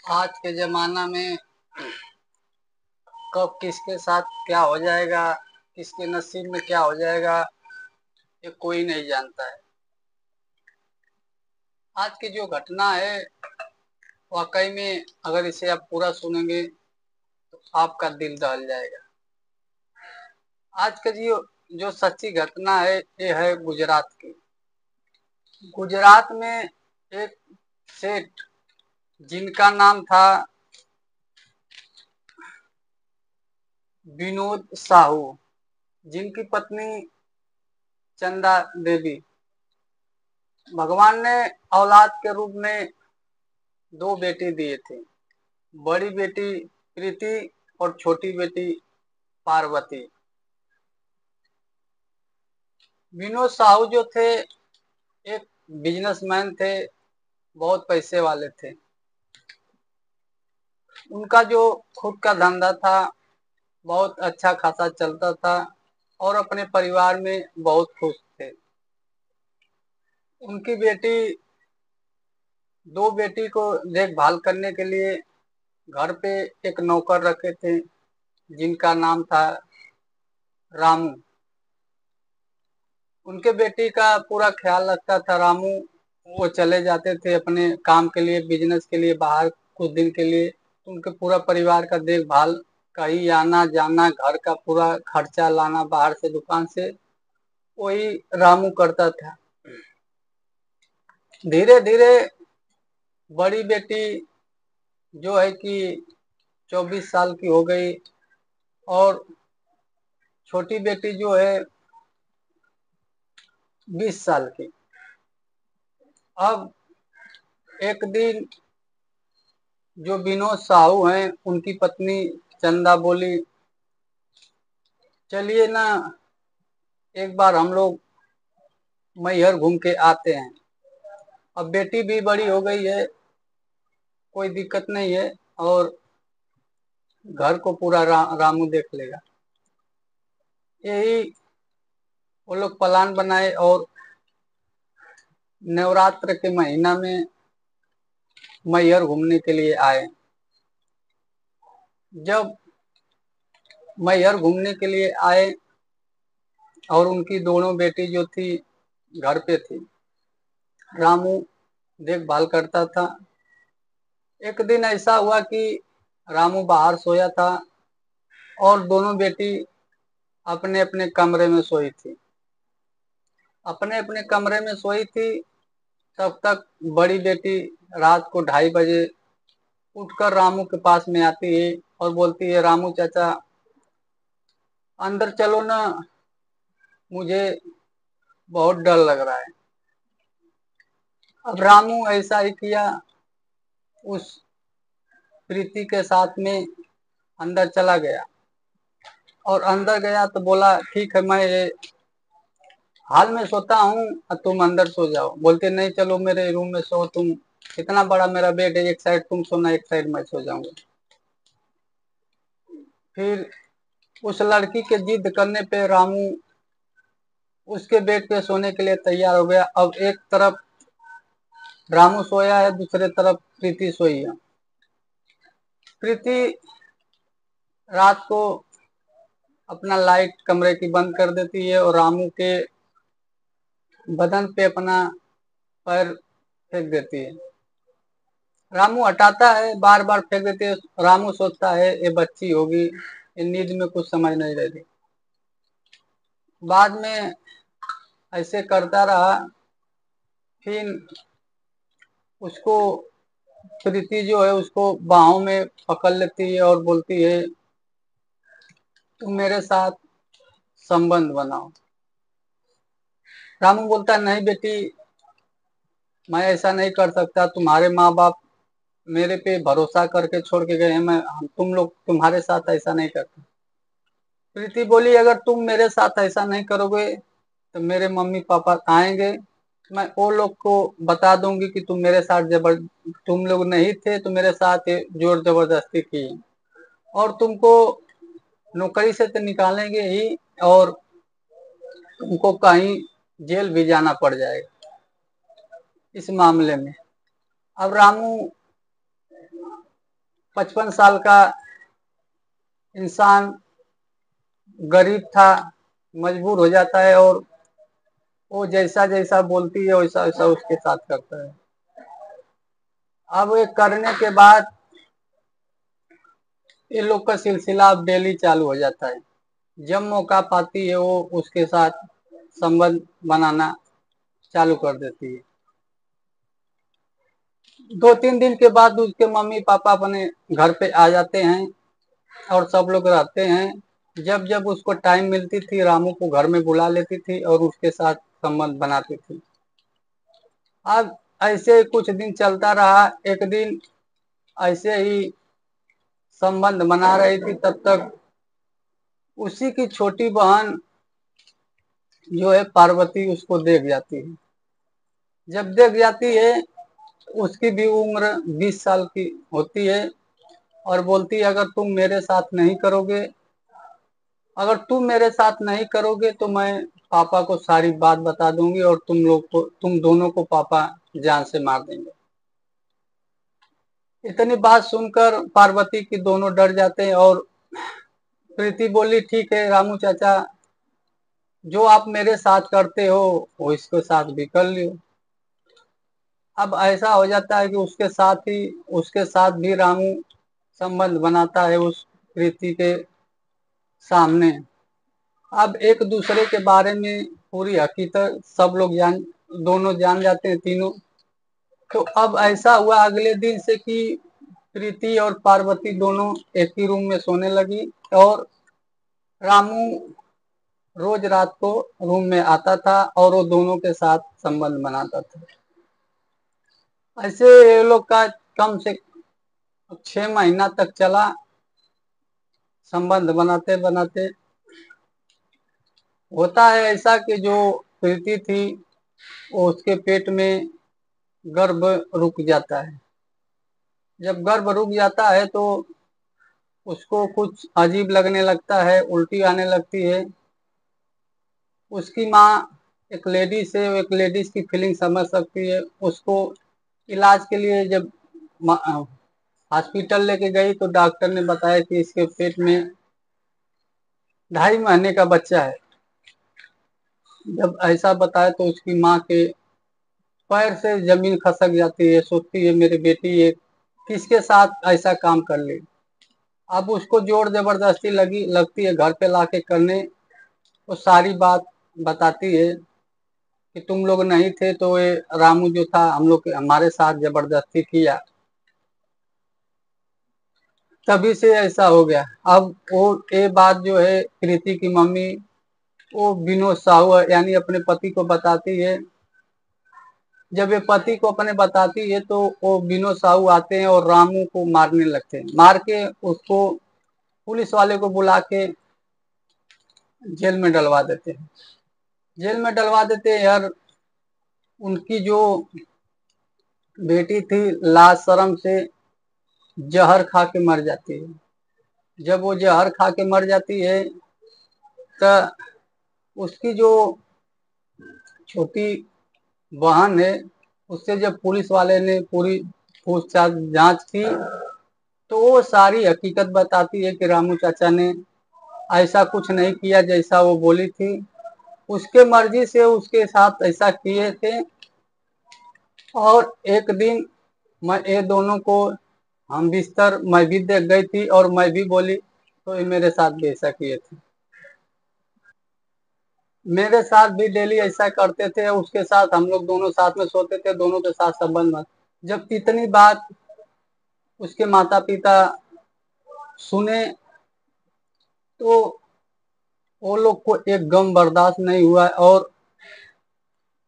आज के जमाना में कब किसके साथ क्या हो जाएगा, किसके नसीब में क्या हो जाएगा, ये कोई नहीं जानता है। आज की जो घटना है वाकई में अगर इसे आप पूरा सुनेंगे तो आपका दिल दहल जाएगा। आज का जो जो सच्ची घटना है ये है गुजरात की। गुजरात में एक सेठ जिनका नाम था विनोद साहू, जिनकी पत्नी चंदा देवी। भगवान ने औलाद के रूप में दो बेटी दिए थे, बड़ी बेटी प्रीति और छोटी बेटी पार्वती। विनोद साहू जो थे एक बिजनेसमैन थे, बहुत पैसे वाले थे। उनका जो खुद का धंधा था बहुत अच्छा खासा चलता था और अपने परिवार में बहुत खुश थे। उनकी बेटी दो बेटी को देखभाल करने के लिए घर पे एक नौकर रखे थे जिनका नाम था रामू। उनके बेटी का पूरा ख्याल रखता था रामू। वो चले जाते थे अपने काम के लिए, बिजनेस के लिए बाहर कुछ दिन के लिए, तो उनके पूरा परिवार का देखभाल, कहीं आना जाना, घर का पूरा खर्चा लाना बाहर से दुकान से, वही रामू करता था। धीरे धीरे बड़ी बेटी जो है कि 24 साल की हो गई और छोटी बेटी जो है 20 साल की। अब एक दिन जो विनोद साहू हैं उनकी पत्नी चंदा बोली, चलिए ना एक बार हम लोग मैहर घूम के आते हैं। अब बेटी भी बड़ी हो गई है, कोई दिक्कत नहीं है और घर को पूरा रामू देख लेगा। यही वो लोग प्लान बनाए और नवरात्र के महीना में मैहर घूमने के लिए आए। जब मैहर घूमने के लिए आए और उनकी दोनों बेटी जो थी घर पे थी, रामू देखभाल करता था। एक दिन ऐसा हुआ कि रामू बाहर सोया था और दोनों बेटी अपने अपने कमरे में सोई थी। अपने अपने कमरे में सोई थी, तब तक बड़ी बेटी रात को 2:30 बजे उठकर रामू के पास में आती है और बोलती है, रामू चाचा अंदर चलो ना, मुझे बहुत डर लग रहा है। अब रामू ऐसा ही किया, उस प्रीति के साथ में अंदर चला गया और अंदर गया तो बोला, ठीक है मैं हाल में सोता हूँ, तुम अंदर सो जाओ। बोलते नहीं, चलो मेरे रूम में सो, तुम इतना बड़ा मेरा बेड है, एक साइड तुम सोना एक साइड मैं सो जाऊंगा। फिर उस लड़की के जिद करने पे रामू उसके बेड पे सोने के लिए तैयार हो गया। अब एक तरफ रामू सोया है, दूसरे तरफ प्रीति सोई है। प्रीति रात को अपना लाइट कमरे की बंद कर देती है और रामू के बदन पे अपना पैर फेंक देती है। रामू हटाता है, बार बार फेंक देती है। रामू सोचता है ये बच्ची होगी, ये नींद में कुछ समझ नहीं रही। बाद में ऐसे करता रहा। फिर उसको प्रीति जो है उसको बाहों में पकड़ लेती है और बोलती है, तुम मेरे साथ संबंध बनाओ। रामू बोलता है, नहीं बेटी, मैं ऐसा नहीं कर सकता। तुम्हारे माँ बाप मेरे पे भरोसा करके छोड़ के गए हैं, मैं तुम लोग तुम्हारे साथ ऐसा नहीं करता। प्रीति बोली, अगर तुम मेरे साथ ऐसा नहीं करोगे तो मेरे मम्मी पापा आएंगे, मैं वो लोग को बता दूंगी कि तुम लोग नहीं थे तो मेरे साथ जोर जबरदस्ती की और तुमको नौकरी से तो निकालेंगे ही और तुमको कहीं जेल भी जाना पड़ जाएगा इस मामले में। अब रामू 55 साल का इंसान गरीब था, मजबूर हो जाता है और वो जैसा जैसा बोलती है वैसा वैसा उसके साथ करता है। अब ये करने के बाद ये लोग का सिलसिला अब डेली चालू हो जाता है। जब मौका पाती है वो उसके साथ संबंध बनाना चालू कर देती है। 2-3 दिन के बाद उसके मम्मी पापा अपने घर पे आ जाते हैं और सब लोग रहते हैं। जब जब उसको टाइम मिलती थी रामू को घर में बुला लेती थी और उसके साथ संबंध बनाती थी। अब ऐसे कुछ दिन चलता रहा। एक दिन ऐसे ही संबंध बना रही थी, तब तक उसी की छोटी बहन जो है पार्वती उसको देख जाती है। जब देख जाती है, उसकी भी उम्र 20 साल की होती है और बोलती है अगर तुम मेरे साथ नहीं करोगे तो मैं पापा को सारी बात बता दूंगी और तुम दोनों को पापा जान से मार देंगे। इतनी बात सुनकर पार्वती की दोनों डर जाते हैं और प्रीति बोली, ठीक है रामू चाचा, जो आप मेरे साथ करते हो वो इसके साथ भी कर लियो। अब ऐसा हो जाता है कि उसके साथ भी रामू संबंध बनाता है उस प्रीति के सामने। अब एक दूसरे के बारे में पूरी हकीकत सब लोग दोनों जान जाते हैं तीनों। तो अब ऐसा हुआ अगले दिन से कि प्रीति और पार्वती दोनों एक ही रूम में सोने लगी और रामू रोज रात को रूम में आता था और वो दोनों के साथ संबंध बनाता था। ऐसे ये लोग का कम से 6 महीना तक चला संबंध बनाते बनाते। होता है ऐसा कि जो प्रीति थी वो उसके पेट में गर्भ रुक जाता है। जब गर्भ रुक जाता है तो उसको कुछ अजीब लगने लगता है, उल्टी आने लगती है। उसकी माँ एक लेडीज है, एक लेडीज की फीलिंग समझ सकती है। उसको इलाज के लिए जब हॉस्पिटल लेके गई तो डॉक्टर ने बताया कि इसके पेट में 2.5 महीने का बच्चा है। जब ऐसा बताया तो उसकी माँ के पैर से जमीन खसक जाती है, सोचती है मेरी बेटी ये किसके साथ ऐसा काम कर ली। अब उसको जोर जबरदस्ती लगती है घर पे लाके करने। वो सारी बात बताती है कि तुम लोग नहीं थे तो ये रामू जो था हमारे साथ जबरदस्ती किया, तभी से ऐसा हो गया। अब वो ये बात जो है कृति की मम्मी वो विनोद साहू यानी अपने पति को बताती है। जब ये पति को अपने बताती है तो वो विनोद साहू आते हैं और रामू को मारने लगते हैं। मार के उसको पुलिस वाले को बुला के जेल में डलवा देते हैं। जेल में डलवा देते हैं यार। उनकी जो बेटी थी लाज शर्म से जहर खा के मर जाती है। जब वो जहर खा के मर जाती है तो उसकी जो छोटी बहन है उससे जब पुलिस वाले ने पूरी पूछताछ जांच की तो वो सारी हकीकत बताती है कि रामू चाचा ने ऐसा कुछ नहीं किया जैसा वो बोली थी। उसके मर्जी से उसके साथ ऐसा किए थे। और एक दिन मैं ये दोनों को हम बिस्तर मैं भी देख गई थी और मैं भी बोली तो ये मेरे साथ भी ऐसा किए थे। मेरे साथ भी डेली ऐसा करते थे। उसके साथ हम लोग दोनों साथ में सोते थे, दोनों के साथ संबंध में। जब इतनी बात उसके माता पिता सुने तो वो लोग को एक गम बर्दाश्त नहीं हुआ और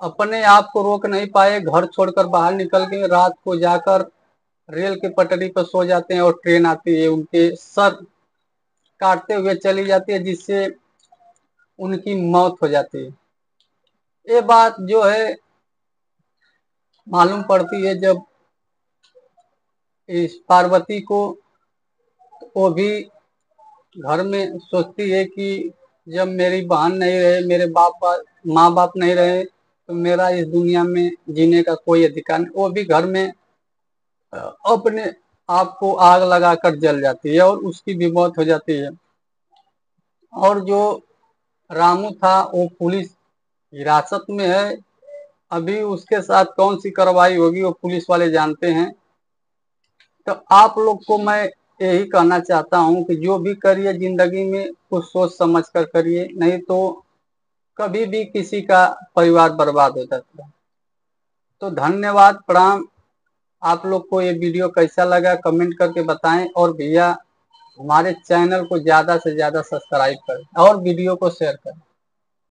अपने आप को रोक नहीं पाए। घर छोड़कर बाहर निकल के रात को जाकर रेल के पटरी पर सो जाते हैं और ट्रेन आती है उनके सर काटते हुए चली जाती है जिससे उनकी मौत हो जाती है। ये बात जो है मालूम पड़ती है जब इस पार्वती को। वो भी घर में सोचती है कि जब मेरी बहन नहीं रहे, मेरे माँ बाप नहीं रहे तो मेरा इस दुनिया में जीने का कोई अधिकार नहीं। वो भी घर में अपने आपको आग लगाकर जल जाती है और उसकी भी मौत हो जाती है। और जो रामू था वो पुलिस हिरासत में है। अभी उसके साथ कौन सी कार्रवाई होगी वो पुलिस वाले जानते हैं। तो आप लोग को मैं यही कहना चाहता हूँ कि जो भी करिए जिंदगी में कुछ सोच समझ कर करिए, नहीं तो कभी भी किसी का परिवार बर्बाद हो जाता है। तो धन्यवाद, प्रणाम। आप लोग को ये वीडियो कैसा लगा कमेंट करके बताएं, और भैया हमारे चैनल को ज़्यादा से ज़्यादा सब्सक्राइब करें और वीडियो को शेयर करें।